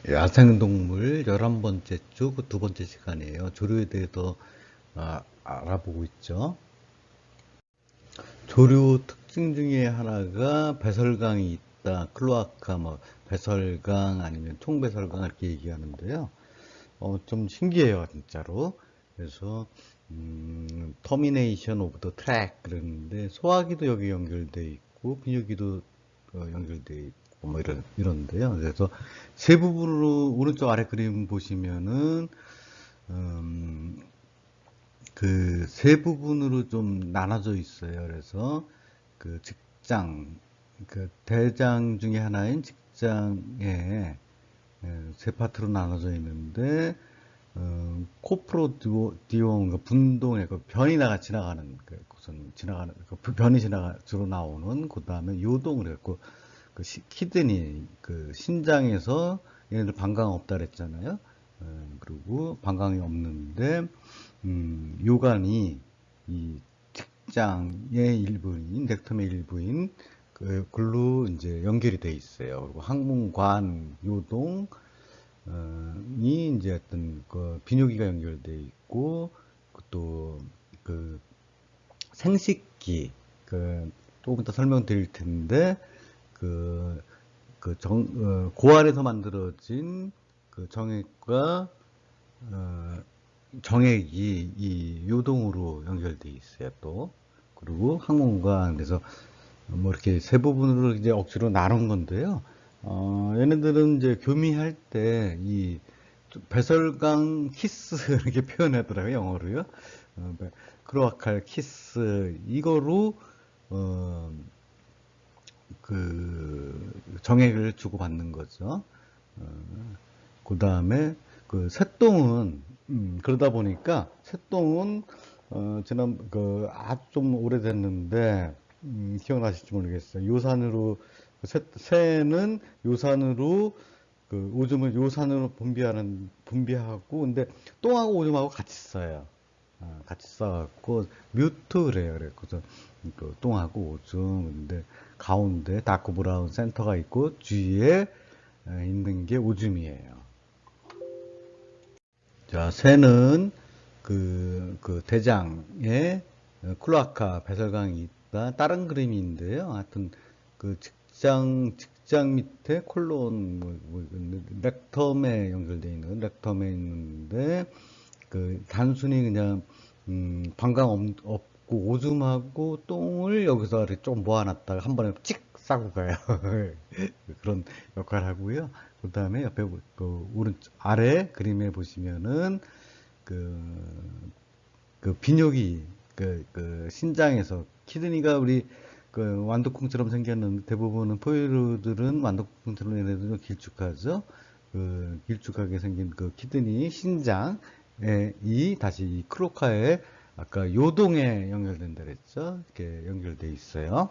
야생동물 11번째 주, 그 두 번째 시간이에요. 조류에 대해서 알아보고 있죠. 조류 특징 중에 하나가 배설강이 있다. 클로아카, 뭐, 배설강 아니면 총배설강 이렇게 얘기하는데요. 좀 신기해요, 진짜로. 그래서, 터미네이션 오브 더 트랙 그러는데, 소화기도 여기 연결돼 있고, 비뇨기도 연결돼 있고, 뭐 이런데요. 그래서 세 부분으로, 오른쪽 아래 그림 보시면은, 음, 그 세 부분으로 좀 나눠져 있어요. 그래서 그 직장, 그 대장 중에 하나인 직장에 세 파트로 나눠져 있는데 코프로디온 그 분동의 그 변이 지나가는 그 무슨 지나가는 그 변이 주로 나오는 그 다음에 요동을 했고 그 키드니 그 신장에서 얘네들 방광 없다 그랬잖아요. 그리고 방광이 없는데 요관이 이 직장의 일부인 넥텀의 일부인 글로 이제 연결이 돼 있어요. 그리고 항문관 요동 이 이제 어떤 그 비뇨기가 연결돼 있고 또 그 생식기 그 조금 더 설명드릴 텐데 그 고안에서 만들어진 그 정액과 정액이 이 요동으로 연결돼 있어요 또 그리고 항문관 그래서 뭐 이렇게 세 부분으로 이제 억지로 나눈 건데요. 얘네들은 이제 교미할 때 이 배설강 키스 이렇게 표현하더라고요, 영어로요. 크로아칼 키스 이거로 어, 그 정액을 주고받는 거죠. 그 다음에 그 새똥은 그러다 보니까 새똥은 지난 그 아주 좀 오래됐는데 기억나실지 모르겠어요. 요산으로 새는 요산으로 그 오줌을 요산으로 분비하고 근데 똥하고 오줌하고 같이 써요. 같이 써갖고 뮤트 그래요. 그래서 그 똥하고 오줌 근데 가운데 다크 브라운 센터가 있고 주위에 있는 게 오줌이에요. 자, 새는 그 대장에 클로아카 배설강이 있다. 다른 그림인데요. 하여튼 그 직장 밑에 콜론 렉텀에 연결되어 있는 렉텀에 있는데 그 단순히 그냥 없고 오줌하고 똥을 여기서 이렇게 좀 모아놨다가 한 번에 찍 싸고 가요. 그런 역할을 하고요. 그 다음에 옆에 그 오른쪽 아래 그림에 보시면은 그, 그 비뇨기 그 신장에서 키드니가 우리 그 완두콩처럼 생겼는데 대부분은 포유류들은 완두콩처럼 얘네들은 좀 길쭉하죠. 그 길쭉하게 생긴 그 키드니 신장에 이 다시 이 크로카에 아까 요동에 연결된다 그랬죠. 이렇게 연결돼 있어요.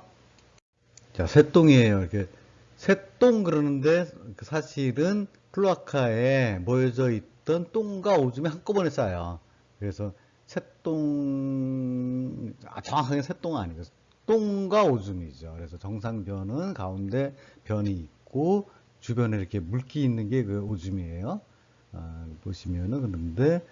자, 새똥이에요. 이렇게 새똥 그러는데 그 사실은 클로아카에 모여져 있던 똥과 오줌이 한꺼번에 쌓여. 그래서 새똥, 정확하게 새똥은 아니고 똥과 오줌이죠. 그래서 정상변은 가운데 변이 있고 주변에 이렇게 물기 있는 게 그 오줌이에요. 보시면은 그런데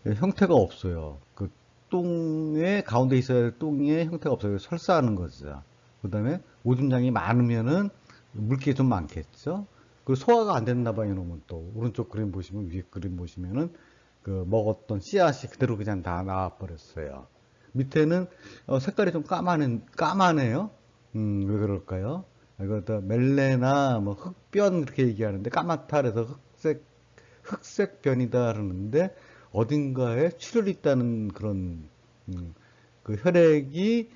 형태가 없어요. 그 똥의 가운데 있어야 할 똥의 형태가 없어요. 설사하는 거죠. 그 다음에 오줌량이 많으면은 물기가 좀 많겠죠. 그 소화가 안 됐나 봐요. 이놈은 또 오른쪽 그림 보시면 위에 그림 보시면은 그 먹었던 씨앗이 그대로 그냥 다 나와 버렸어요. 밑에는 색깔이 좀 까마네요. 왜 그럴까요? 이거 멜레나 뭐 흑변 그렇게 얘기하는데 까맣다 그래서 흑색변이다 그러는데 어딘가에 출혈이 있다는 그런 그 혈액이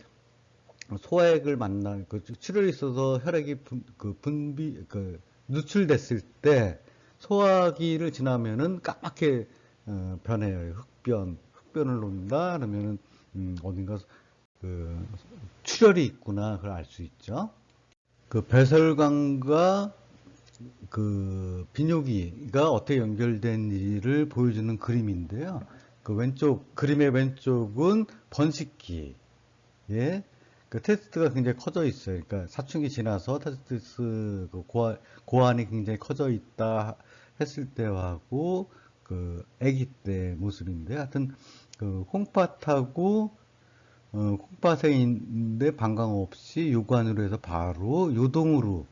소액을 그 출혈이 있어서 혈액이 누출됐을 때 소화기를 지나면은 까맣게 변해요. 흑변을 놓는다 그러면은 어딘가 그 출혈이 있구나 그걸 알 수 있죠. 그 배설관과 그 비뇨기가 어떻게 연결된 일을 보여주는 그림인데요. 그 그림의 왼쪽은 번식기. 예. 그 테스트가 굉장히 커져 있어요. 그러니까 사춘기 지나서 고환이 굉장히 커져 있다 했을 때하고 그 아기 때 모습인데, 하여튼 그 콩팥하고 콩팥에 있는데 방광 없이 요관으로 해서 바로 요동으로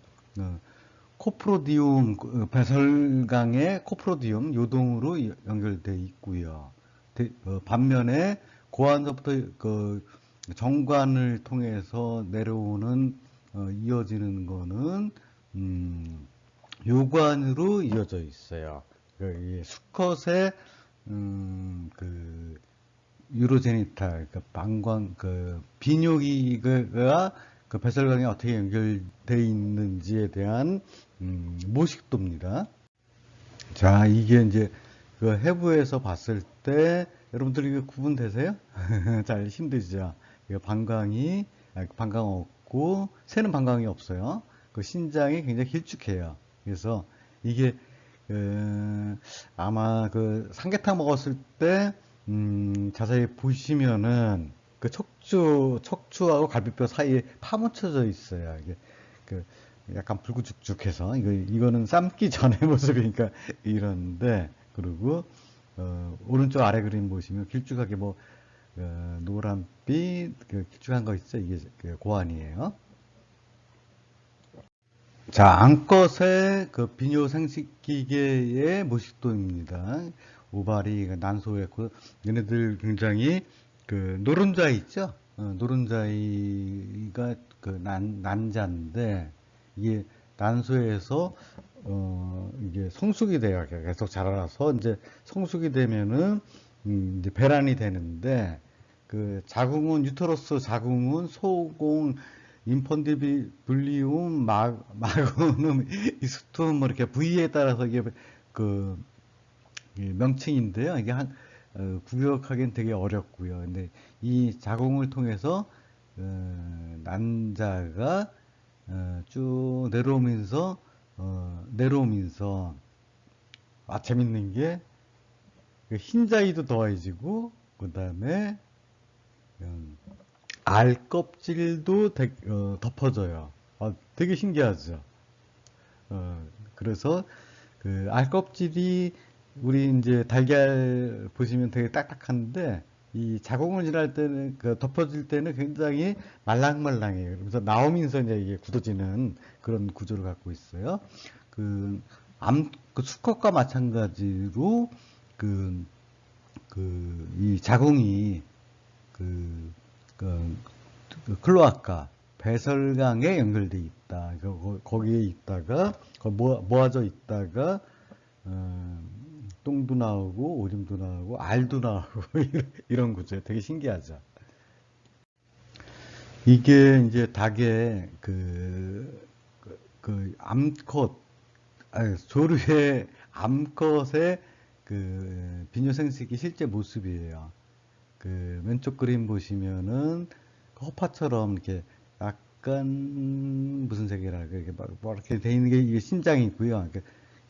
코프로디움 배설강의 코프로디움 요동으로 연결돼 있고요. 반면에 고환서부터 그 정관을 통해서 내려오는 이어지는 거는 요관으로 이어져 있어요. 이 수컷의 그 유로제니탈, 그 방광, 그 비뇨기가 그 배설관에 어떻게 연결돼 있는지에 대한 모식도입니다. 자, 이게 이제 그 해부에서 봤을 때 여러분들 이거 구분되세요? 잘 힘들죠. 이거 방광 없고 새는 방광이 없어요. 그 신장이 굉장히 길쭉해요. 그래서 이게 아마 그 삼계탕 먹었을 때 자세히 보시면은 그 척추하고 갈비뼈 사이에 파묻혀져 있어요. 이게 그 약간 불구죽죽해서 이거는 삶기 전의 모습이니까 이런데, 그리고 오른쪽 아래 그림 보시면 길쭉하게 뭐 노란빛 그 길쭉한 거 있죠. 이게 그 고환이에요. 자, 암컷의 그 비뇨 생식기계의 모식도입니다. 오발이 난소였고, 얘네들 굉장히 그 노른자이 있죠? 노른자이가 그 난자인데, 이게 난소에서 이게 성숙이 돼요. 계속 자라나서 이제 성숙이 되면은 이제 배란이 되는데, 그 자궁은 유터러스 자궁은 소공 인펀디블리움 마그눔 이스툼 뭐 이렇게 부위에 따라서 이게 그 명칭인데요. 이게 구역하기는 되게 어렵고요. 근데 이 자궁을 통해서 난자가 쭉 내려오면서 재밌는 게 그 흰자위도 더해지고 그 다음에 알 껍질도 덮어져요. 되게 신기하죠. 그래서 그 알 껍질이 우리 이제 달걀 보시면 되게 딱딱한데 이 자궁을 지날 때는 그 덮어질 때는 굉장히 말랑말랑해요. 그래서 나오면서 이제 이게 굳어지는 그런 구조를 갖고 있어요. 그 그 수컷과 마찬가지로 그 이 자궁이 그, 그, 그 클로아카 배설강에 연결돼 있다. 거기에 있다가 모아져 있다가 똥도 나오고 오줌도 나오고 알도 나오고 이런 구조예요. 되게 신기하죠. 이게 이제 닭의 그 암컷, 조류의 암컷의 그 비뇨생식이 실제 모습이에요. 그 왼쪽 그림 보시면은 그 허파처럼 이렇게 약간 무슨 색이라 이렇게 뭐 이렇게 돼 있는 게 이게 심장이 있고요.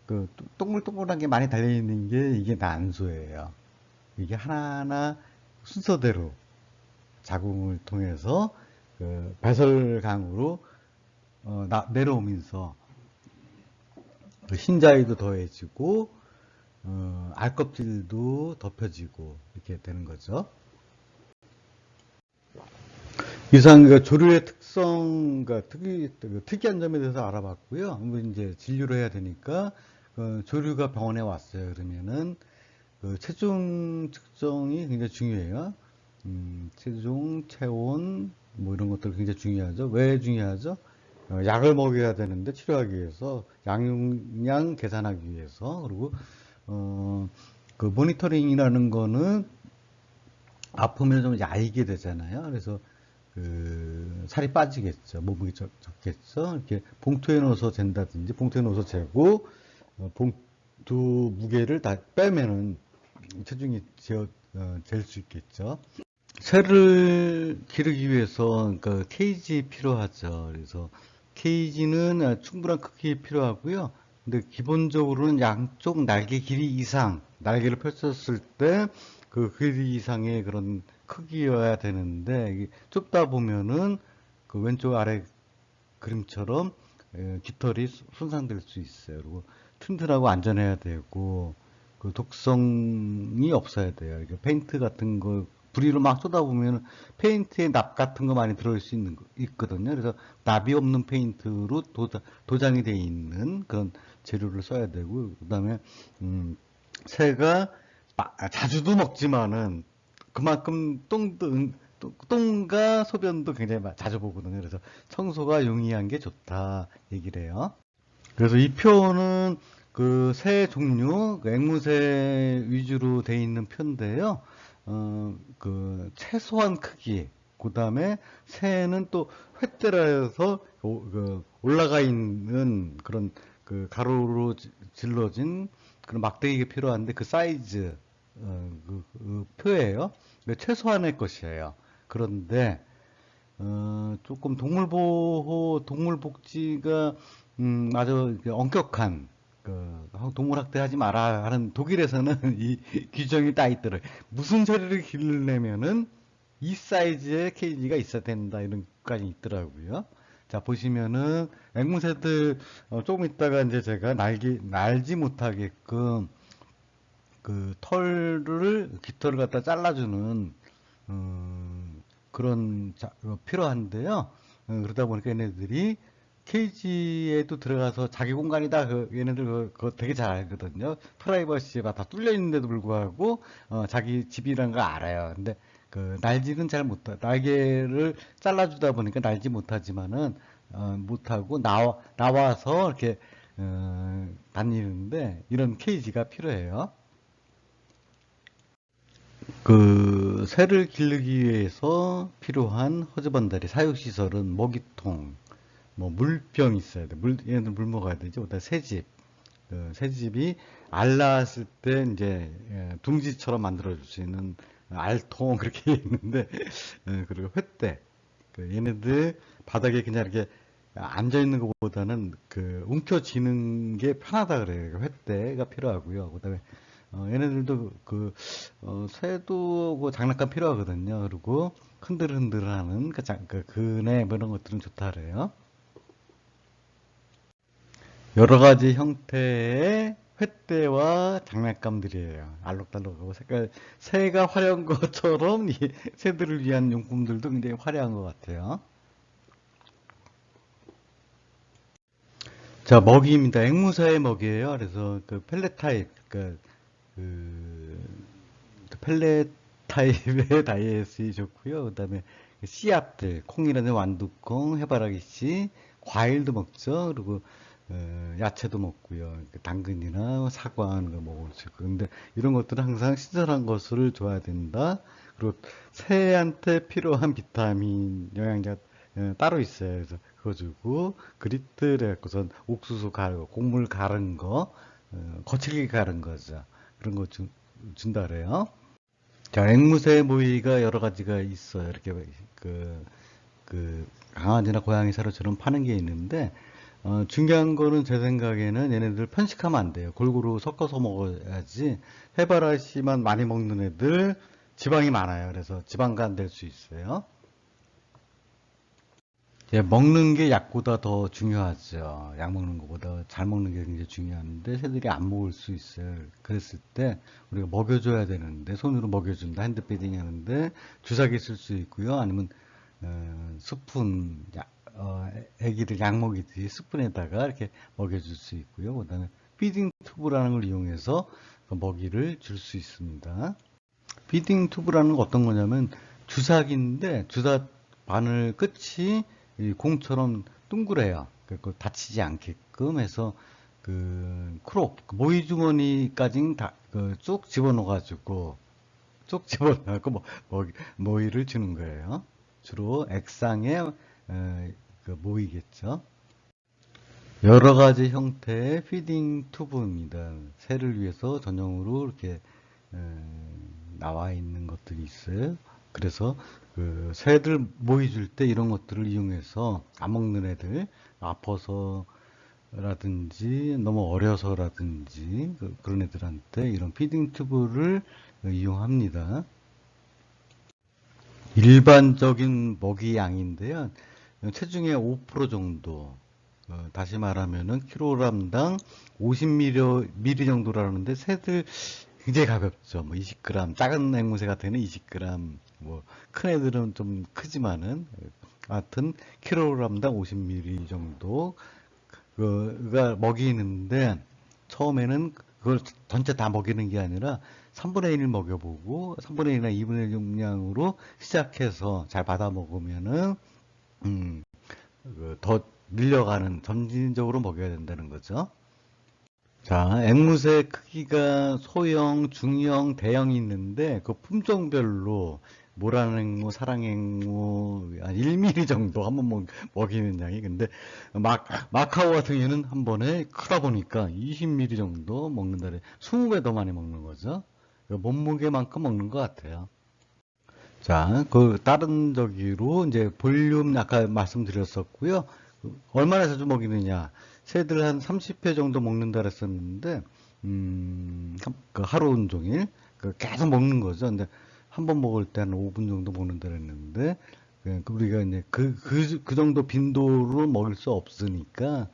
그 동글동글한 게 많이 달려 있는 게 이게 난소예요. 이게 하나하나 순서대로 자궁을 통해서 그 배설강으로 내려오면서 그 흰자위도 더해지고 알껍질도 덮여지고 이렇게 되는 거죠. 이상 그 조류의 특성, 특이한 점에 대해서 알아봤고요. 이제 진료를 해야 되니까 조류가 병원에 왔어요. 그러면은 그 체중 측정이 굉장히 중요해요. 체중, 체온 뭐 이런 것들 굉장히 중요하죠. 왜 중요하죠? 약을 먹여야 되는데 치료하기 위해서 양육량 계산하기 위해서, 그리고 그 모니터링이라는 거는 아프면 좀 야이게 되잖아요. 그래서 그 살이 빠지겠죠. 몸무게 적겠죠. 이렇게 봉투에 넣어서 잰다든지 봉투에 넣어서 재고 봉투 무게를 다 빼면은 체중이 잴 수 있겠죠. 새를 기르기 위해서 그 케이지 필요하죠. 그래서 케이지는 충분한 크기 필요하고요. 근데 기본적으로는 양쪽 날개 길이 이상, 날개를 펼쳤을 때 그 길이 이상의 그런 크기여야 되는데, 이게 좁다 보면은 그 왼쪽 아래 그림처럼 깃털이 손상될 수 있어요. 그리고 튼튼하고 안전해야 되고, 그 독성이 없어야 돼요. 이게 페인트 같은 거 불이로 막 쏟아보면 페인트에 납 같은 거 많이 들어올 수 있거든요. 그래서 납이 없는 페인트로 도장이 돼 있는 그런 재료를 써야 되고, 그다음에 새가 자주도 먹지만은 그만큼 똥과 소변도 굉장히 자주 보거든요. 그래서 청소가 용이한 게 좋다 얘기를 해요. 그래서 이 표는 그 새 종류, 그 앵무새 위주로 돼 있는 표인데요. 그 최소한 크기, 그 다음에 새는 또 횃대라 해서 올라가 있는 그런 그 가로로 질러진 그런 막대기가 필요한데 그 사이즈, 그 표예요. 최소한의 것이에요. 그런데 조금 동물복지가, 아주 엄격한, 동물학대 하지 마라 하는 독일에서는 이 규정이 딱 있더라고요. 무슨 소리를 기르려면은 이 사이즈의 케이지가 있어야 된다, 이런 것까지 있더라고요. 자, 보시면은, 앵무새들, 조금 있다가 이제 제가 날지 못하게끔, 깃털을 갖다 잘라주는, 그런 필요한데요. 그러다 보니까 얘네들이 케이지에도 들어가서 자기 공간이다. 얘네들 그거 되게 잘 알거든요. 프라이버시가 다 뚫려 있는데도 불구하고 자기 집이라는 걸 알아요. 근데 그 날지는 잘 못하. 날개를 잘라주다 보니까 날지 못하지만은 못하고 나와서 이렇게 다니는데 이런 케이지가 필요해요. 그 새를 기르기 위해서 필요한 허즈반다리 사육시설은 먹이통, 뭐 물병 있어야 돼. 얘네들 물 먹어야 되죠. 그다음 새집, 새집이 알 낳았을 때 이제 둥지처럼 만들어 줄 수 있는 알통 그렇게 있는데, 그리고 횃대. 얘네들 바닥에 그냥 이렇게 앉아 있는 것보다는 움켜쥐는 게 편하다 그래요. 횃대가 필요하고요. 그다음에 얘네들도 새도 장난감 필요하거든요. 그리고 흔들흔들하는 그네 뭐 이런 것들은 좋다 그래요. 여러 가지 형태의 횃대와 장난감들이에요. 알록달록하고 새가 화려한 것처럼 이 새들을 위한 용품들도 굉장히 화려한 것 같아요. 자, 먹이입니다. 앵무새의 먹이에요. 그래서 펠렛 타입, 그 펠렛 타입의 다이어트이 좋고요. 그다음에 씨앗들, 콩이라는 완두콩, 해바라기 씨, 과일도 먹죠. 그리고 야채도 먹고요. 당근이나 사과 하는 거 먹을 수 있고. 근데 이런 것들은 항상 신선한 것을 줘야 된다. 그리고 새한테 필요한 비타민, 영양제 따로 있어요. 그래서 그거 주고 그리트를 갖고선 옥수수 가르고 곡물 가른 거, 거칠게 가른 거죠. 그런 거 준다 그래요. 자, 앵무새 모이가 여러 가지가 있어요. 이렇게 그, 강아지나 고양이 사료처럼 파는 게 있는데, 중요한 거는 제 생각에는 얘네들 편식하면 안 돼요. 골고루 섞어서 먹어야지. 해바라씨만 많이 먹는 애들 지방이 많아요. 그래서 지방간 될 수 있어요. 예, 먹는 게 약보다 더 중요하죠. 약 먹는 것보다 잘 먹는 게 굉장히 중요한데 새들이 안 먹을 수 있어요. 그랬을 때 우리가 먹여줘야 되는데 손으로 먹여준다. 핸드피딩 하는데 주사기 쓸 수 있고요. 아니면 스푼, 애기들 약 먹이듯이 스푼에다가 이렇게 먹여줄 수 있고요. 그다음에 피딩 튜브라는 걸 이용해서 그 먹이를 줄 수 있습니다. 피딩 튜브라는 건 어떤 거냐면 주사기인데 주사 바늘 끝이 이 공처럼 둥그래요. 그 다치지 않게끔 해서 모이 주머니까지 다쭉 집어넣어가지고 쭉 집어넣고 모이를 주는 거예요. 주로 액상의 모이겠죠. 여러 가지 형태의 피딩 튜브입니다. 새를 위해서 전용으로 이렇게 나와 있는 것들이 있어요. 그래서 새들 모이 줄 때 이런 것들을 이용해서 안 먹는 애들 아파서라든지 너무 어려서라든지 그런 애들한테 이런 피딩 튜브를 이용합니다. 일반적인 먹이 양인데요. 체중의 5% 정도 다시 말하면은 킬로그램당 50ml 정도라는데 새들 굉장히 가볍죠. 뭐 20g, 작은 앵무새 같은 경우는 20g, 뭐 큰 애들은 좀 크지만은 하여튼 킬로그램당 50ml 정도 그가 먹이는데 처음에는 그걸 전체 다 먹이는 게 아니라 3분의 1 먹여보고 3분의 1이나 2분의 1 용량으로 시작해서 잘 받아 먹으면은 음, 그더 늘려가는 점진적으로 먹여야 된다는 거죠. 자, 앵무새 크기가 소형, 중형, 대형이 있는데 그 품종별로 모란앵무, 사랑앵무 한 1mm 정도 한번 먹이는 양이 근데 마카오 같은 경우는 한 번에 크다 보니까 20mm 정도 먹는다. 20배 더 많이 먹는 거죠. 그 몸무게만큼 먹는 것 같아요. 자, 그 다른 저기로 이제 볼륨 아까 말씀드렸었고요. 얼마나 자주 먹이느냐? 새들 한 30회 정도 먹는다 그랬었는데, 그 하루 온종일 계속 먹는 거죠. 근데 한 번 먹을 때 한 5분 정도 먹는다 그랬는데, 우리가 이제 그 정도 빈도로 먹일 수 없으니까,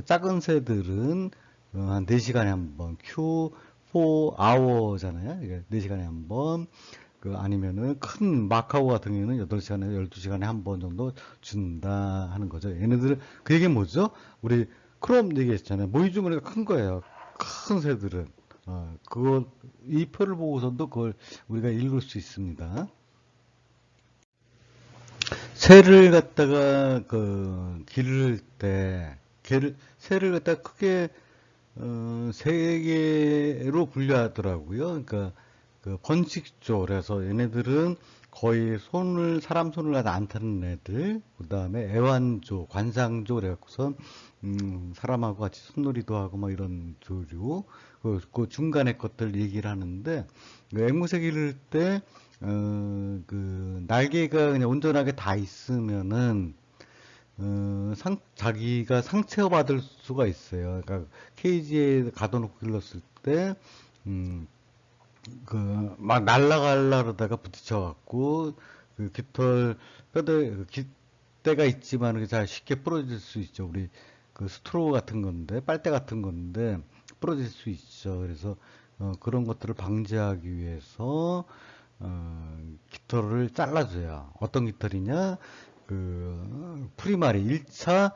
작은 새들은 한 4시간에 한 번, Q4hour잖아요. 4시간에 한 번, 아니면은 큰 마카오 같은 경우는 8시간에 12시간에 한 번 정도 준다 하는 거죠. 얘네들 그 얘기 뭐죠? 우리 크롬 얘기했잖아요. 모의 주머니가 큰 거예요. 큰 새들은 그걸 이 표를 보고서도 그걸 우리가 읽을 수 있습니다. 새를 갖다가 기를 때 새를 갖다가 크게 세 개로 분류하더라고요. 그러니까 번식조 그래서 얘네들은 거의 사람 손을 가다 안 타는 애들, 그 다음에 애완조, 관상조 그래갖고선 사람하고 같이 손놀이도 하고 뭐 이런 조류, 그 중간에 것들 얘기를 하는데 앵무새 기를 때 날개가 그냥 온전하게 다 있으면은 자기가 상처받을 수가 있어요. 그러니까 케이지에 가둬놓고 길렀을 때, 막 날라갈라 그러다가 부딪혀갖고, 깃털, 깃대가 있지만 잘 쉽게 부러질 수 있죠. 우리 스트로우 같은 건데, 빨대 같은 건데, 부러질 수 있죠. 그래서, 그런 것들을 방지하기 위해서, 깃털을 잘라줘요. 어떤 깃털이냐? 프리마리 1차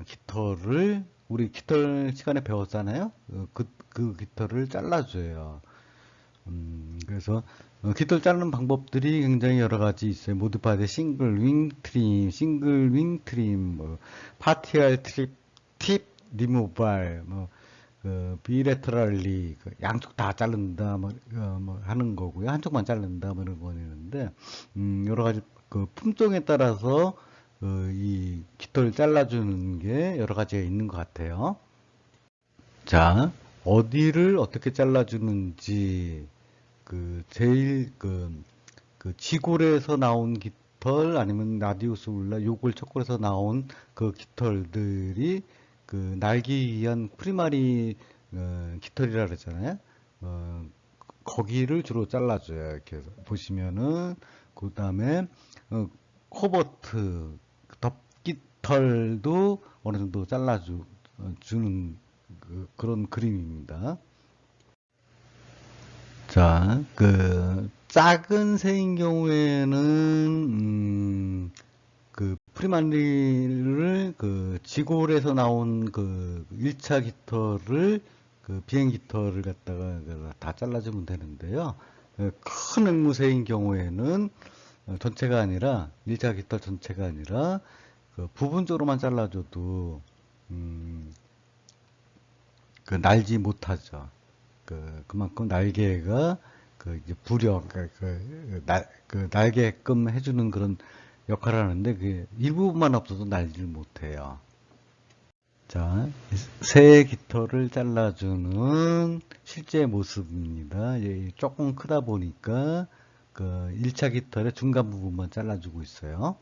깃털을 우리 깃털 시간에 배웠잖아요. 그 깃털을 잘라줘요. 그래서 깃털 자르는 방법들이 굉장히 여러 가지 있어요. 모드파드 싱글 윙 트림, 싱글 윙 트림, 뭐 파티얼 팁 리무발, 뭐 비레터럴리 양쪽 다 자른다 뭐 하는 거고요. 한쪽만 자른다 뭐 이런 거였는데 여러 가지 품종에 따라서 이 깃털 잘라주는 게 여러 가지가 있는 것 같아요. 자, 어디를 어떻게 잘라주는지 제일 지골에서 나온 깃털 아니면 라디우스 울라 요골 척골에서 나온 그 깃털들이 날기 위한 프리마리 깃털이라 그랬잖아요. 어, 거기를 주로 잘라줘요. 이렇게 보시면은 그 다음에 코버트 덮깃털도 어느 정도 잘라주는 그런 그림입니다. 자, 작은 새인 경우에는 프리마리를 지골에서 나온 1차 깃털을 비행 깃털을 갖다가 다 잘라주면 되는데요. 큰 앵무새인 경우에는 전체가 아니라 1차 깃털 전체가 아니라 부분적으로만 잘라줘도 날지 못하죠. 그만큼 날개가 이제 부력, 날개끔 해주는 그런 역할을 하는데 그 일부분만 없어도 날지를 못해요. 자, 새 깃털을 잘라주는 실제 모습입니다. 조금 크다 보니까 1차 깃털의 중간 부분만 잘라주고 있어요.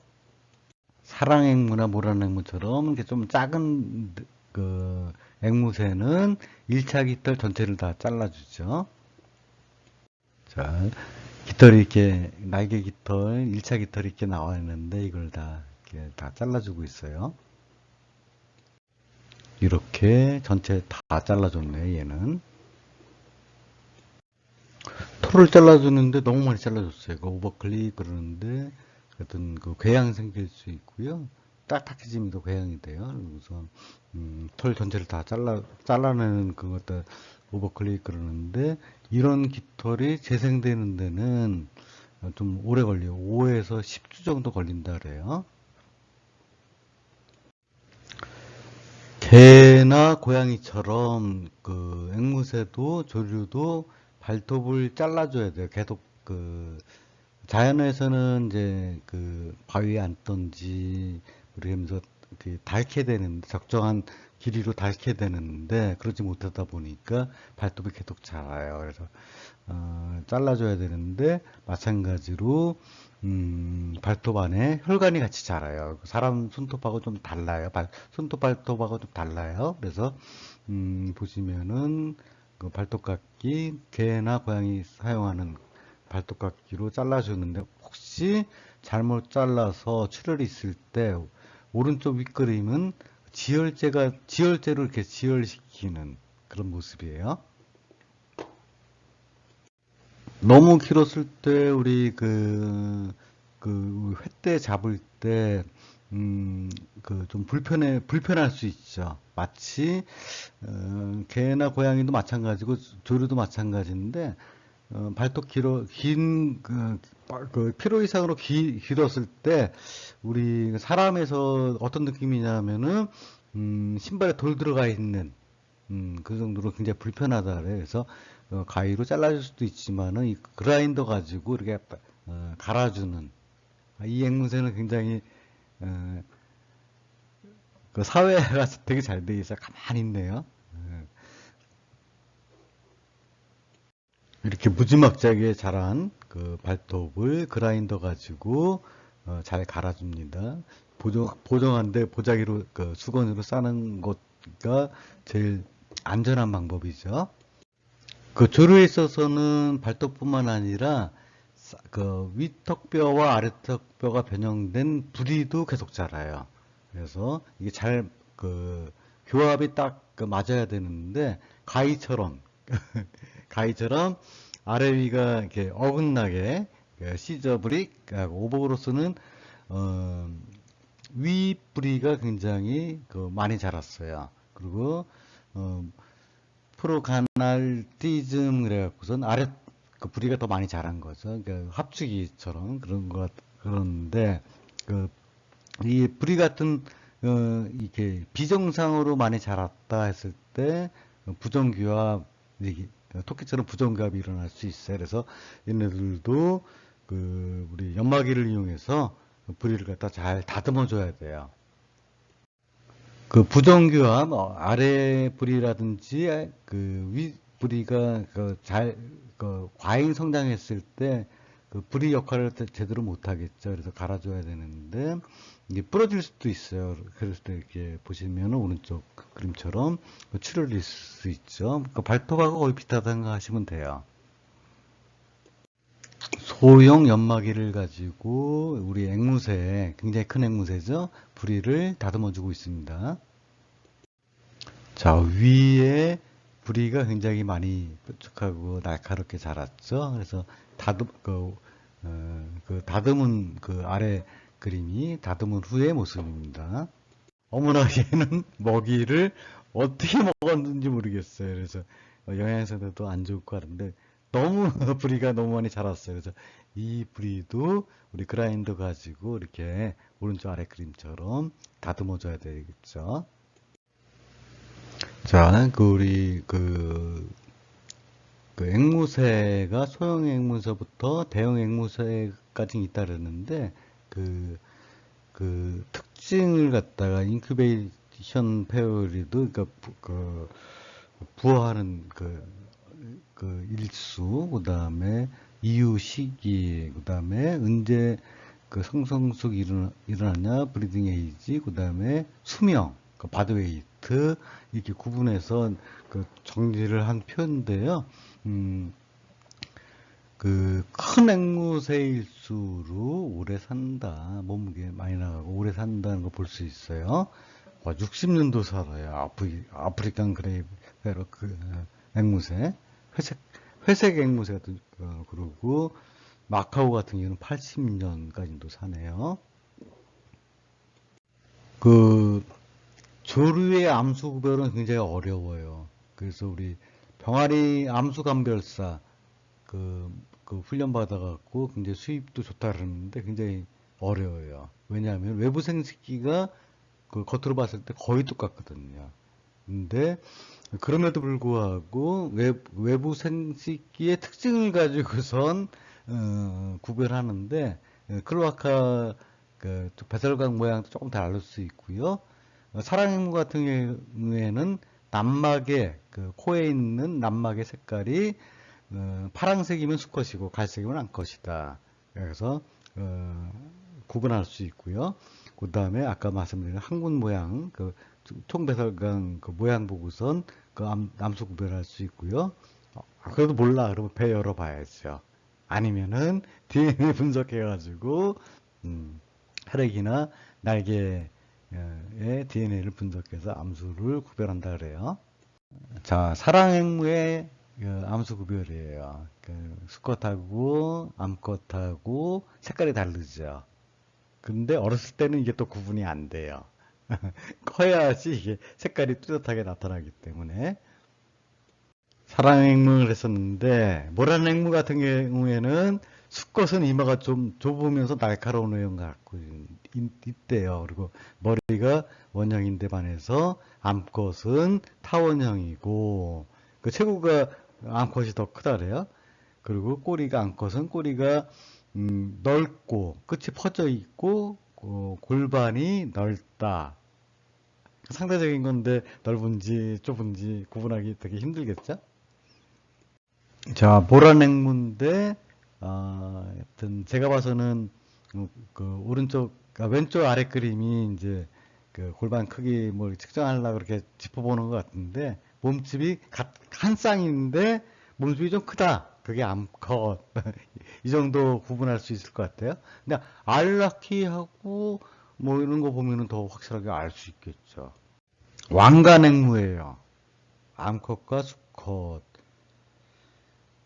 사랑앵무나 모란앵무처럼 이렇게 좀 작은 앵무새는 1차 깃털 전체를 다 잘라주죠. 자, 깃털이 이렇게 날개 깃털, 1차 깃털이 이렇게 나와 있는데 이걸 다 이렇게 다 잘라주고 있어요. 이렇게 전체 다 잘라줬네, 얘는. 털을 잘라주는데 너무 많이 잘라줬어요. 그 오버클릭 그러는데, 어떤 그 궤양 생길 수 있고요. 딱딱해지면도 궤양이 돼요. 그래서, 털 전체를 다 잘라내는 그것도 오버클릭 그러는데, 이런 깃털이 재생되는 데는 좀 오래 걸려요. 5에서 10주 정도 걸린다 그래요. 개나 고양이처럼 그 앵무새도 조류도 발톱을 잘라줘야 돼요. 계속 그 자연에서는 이제 그 바위에 앉던지 그러면서 그 닳게 되는 적정한 길이로 닳게 되는데 그러지 못하다 보니까 발톱이 계속 자라요. 그래서 잘라줘야 되는데 마찬가지로 발톱 안에 혈관이 같이 자라요. 사람 손톱하고 좀 달라요. 손톱 발톱하고 좀 달라요. 그래서 보시면은 그 발톱깎이 개나 고양이 사용하는 발톱깎이로 잘라주는데 혹시 잘못 잘라서 출혈이 있을 때 오른쪽 윗그림은 지혈제로 이렇게 지혈시키는 그런 모습이에요. 너무 길었을 때 우리 그 횟대 잡을 때 그 좀 불편할 수 있죠. 마치 개나 고양이도 마찬가지고 조류도 마찬가지인데 발톱 그 필요 이상으로 길었을 때 우리 사람에서 어떤 느낌이냐면은 신발에 돌 들어가 있는 그 정도로 굉장히 불편하다 그래요. 그래서 가위로 잘라줄 수도 있지만은 이 그라인더 가지고 이렇게 갈아주는 이 앵무새는 굉장히 어, 그 사회가 되게 잘 돼 있어 가만히 있네요. 이렇게 무지막지하게 자란 그 발톱을 그라인더 가지고 잘 갈아줍니다. 보정한데 보자기로 그 수건으로 싸는 것가 제일 안전한 방법이죠. 그 조류에 있어서는 발톱뿐만 아니라 그 위턱뼈와 아래턱뼈가 변형된 부리도 계속 자라요. 그래서 이게 그 교합이 딱그 맞아야 되는데 가위처럼 아래 위가 이렇게 어긋나게 그 시저브릭 오버그로스는 어, 위 부리가 굉장히 그 많이 자랐어요. 그리고 어, 프로가날티즘 그래갖고선 아래 그 부리가 더 많이 자란 거죠. 그러니까 합주기처럼 그런데 그 이 부리 같은 이렇게 비정상으로 많이 자랐다 했을 때 부정규합 토끼처럼 부정규합이 일어날 수 있어요. 그래서 얘네들도 그 우리 연마기를 이용해서 부리를 갖다 잘 다듬어 줘야 돼요. 그 부정교합 아래 부리라든지 그 위 부리가 그 과잉 성장했을 때 그 부리 역할을 제대로 못 하겠죠. 그래서 갈아줘야 되는데 이게 부러질 수도 있어요. 그랬을 때 이렇게 보시면 오른쪽 그림처럼 출혈일 수 있죠. 그 발톱하고 거의 비슷하다 생각하시면 돼요. 소형 연마기를 가지고 우리 앵무새, 굉장히 큰 앵무새죠. 부리를 다듬어 주고 있습니다. 자, 위에 부리가 굉장히 많이 뾰족하고 날카롭게 자랐죠. 그래서 그 다듬은 그 아래 그림이 다듬은 후의 모습입니다. 어머나 얘는 먹이를 어떻게 먹었는지 모르겠어요. 그래서 영양소도 안 좋을 것 같은데 너무 부리가 너무 많이 자랐어요. 그래서 이 부리도 우리 그라인더 가지고 이렇게 오른쪽 아래 그림처럼 다듬어 줘야 되겠죠. 자, 그 앵무새가 소형 앵무새부터 대형 앵무새까지 있다 그랬는데, 그 특징을 갖다가 인큐베이션 페어리드, 그러니까 부화하는 그 일수, 그 다음에 이유 시기, 그 다음에 언제 그 성성숙이 일어나냐, 브리딩 에이지, 그 다음에 수명, 그 바드웨이트, 이렇게 구분해서 그 정리를 한 표인데요. 음, 그 큰 앵무새일수록 오래 산다, 몸무게 많이 나가고 오래 산다는 거 볼 수 있어요. 와, 60년도 살아요. 아프리칸 그레이 페러 그 앵무새, 회색 회색 앵무새 같은 그러고 마카오 같은 경우는 80년까지도 사네요. 그 조류의 암수 구별은 굉장히 어려워요. 그래서 우리 병아리 암수 감별사 그 훈련 받아갖고 굉장히 수입도 좋다 그러는데 굉장히 어려워요. 왜냐하면 외부 생식기가 그 겉으로 봤을 때 거의 똑같거든요. 근데 그럼에도 불구하고 외부 생식기의 특징을 가지고선 구별하는데 클로아카 그 배설관 모양도 조금 다를 수 있고요. 사랑앵무 같은 경우에는 난막의 그 코에 있는 난막의 색깔이 파란색이면 수컷이고 갈색이면 암컷이다. 그래서 구분할 수 있고요. 그 다음에 아까 말씀드린 항문 모양, 그 총배설관 그 모양 보고선 그 암수 구별할 수 있고요. 그래도 몰라. 그러면 배 열어봐야죠. 아니면은 DNA 분석해가지고 혈액이나 날개의 DNA를 분석해서 암수를 구별한다 그래요. 자, 사랑앵무의 그 암수 구별이에요. 그 수컷하고 암컷하고 색깔이 다르죠. 근데 어렸을 때는 이게 또 구분이 안 돼요. 커야지 이게 색깔이 뚜렷하게 나타나기 때문에 사랑앵무를 했었는데 모란앵무 같은 경우에는 수컷은 이마가 좀 좁으면서 날카로운 외형을 갖고 있대요. 그리고 머리가 원형인데 반해서 암컷은 타원형이고 그 체구가 암컷이 더 크다 그래요. 그리고 꼬리가 암컷은 꼬리가 넓고 끝이 퍼져 있고 골반이 넓다. 상대적인 건데 넓은지 좁은지 구분하기 되게 힘들겠죠? 자, 보라냉무인데, 하여튼, 제가 봐서는, 그, 왼쪽 아래 그림이 이제, 그 골반 크기 뭐 측정하려고 그렇게 짚어보는 것 같은데, 한 쌍인데, 몸집이 좀 크다. 그게 암컷. 이 정도 구분할 수 있을 것 같아요. 근데, 알라키하고, 뭐 이런 거 보면은 더 확실하게 알 수 있겠죠. 왕가냉무예요. 암컷과 수컷.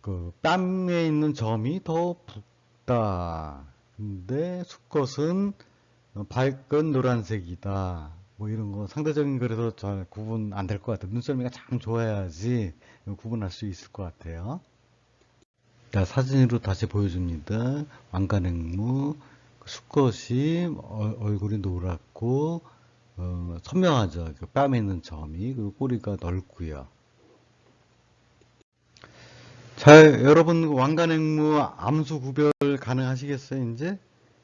그 뺨에 있는 점이 더 붓다. 근데 수컷은 밝은 노란색이다. 뭐 이런 거 상대적인 그래서 잘 구분 안 될 것 같아요. 눈썰미가 참 좋아야지 구분할 수 있을 것 같아요. 자, 사진으로 다시 보여줍니다. 왕가냉무 수컷이 얼굴이 노랗고 선명하죠. 그 뺨에 있는 점이 그리고 꼬리가 넓고요. 자, 여러분 왕관앵무 암수 구별 가능하시겠어요, 이제?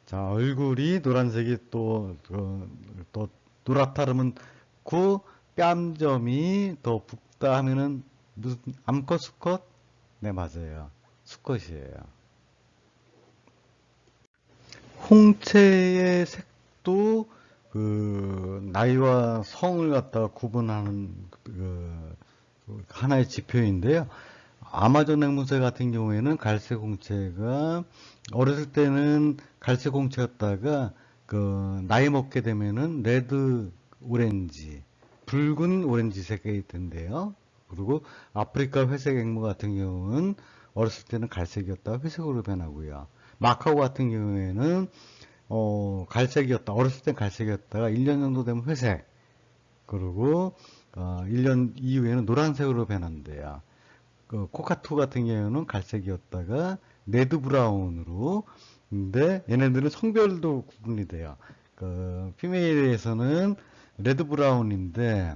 자, 얼굴이 노란색이 또 노랗다 그러면 그 뺨점이 더 붓다 하면은 무슨 암컷, 수컷? 네, 맞아요. 수컷이에요. 홍채의 색도 그 나이와 성을 갖다가 구분하는 그 하나의 지표인데요. 아마존 앵무새 같은 경우에는 갈색 홍채가 어렸을 때는 갈색 홍채였다가 그 나이 먹게 되면은 레드 오렌지, 붉은 오렌지 색이 된대요. 그리고 아프리카 회색 앵무 같은 경우는 어렸을 때는 갈색이었다가 회색으로 변하고요. 마카오 같은 경우에는 갈색이었다. 어렸을 땐 갈색이었다가 1년 정도 되면 회색. 그리고 1년 이후에는 노란색으로 변한대요. 그 코카투 같은 경우는 갈색이었다가 레드 브라운으로 근데 얘네들은 성별도 구분이 돼요. 그 피메일에서는 레드 브라운인데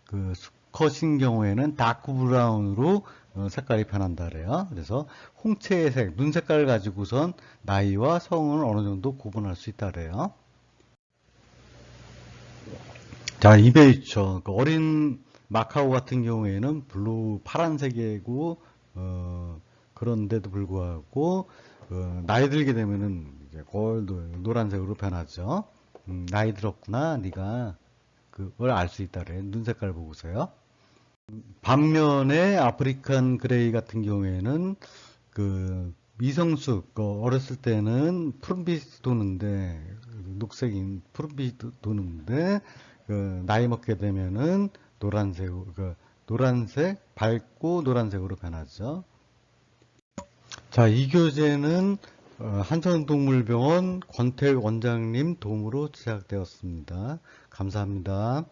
그 수컷인 경우에는 다크 브라운으로 색깔이 변한다 그래요. 그래서 홍채의 색, 눈 색깔을 가지고선 나이와 성을 어느 정도 구분할 수 있다 그래요. 자, 입에 있죠. 그 어린 마카오 같은 경우에는 블루 파란색이고 그런데도 불구하고 나이 들게 되면은 이제 거의 노란색으로 변하죠. 나이 들었구나, 네가 그걸 알 수 있다래. 눈 색깔 보고서요. 반면에 아프리칸 그레이 같은 경우에는 그 미성숙 어렸을 때는 푸른빛 도는데 녹색인 푸른빛 도는데 나이 먹게 되면은 노란색, 노란색, 밝고 노란색으로 변하죠. 자, 이 교재는 한천동물병원 권태욱 원장님 도움으로 제작되었습니다. 감사합니다.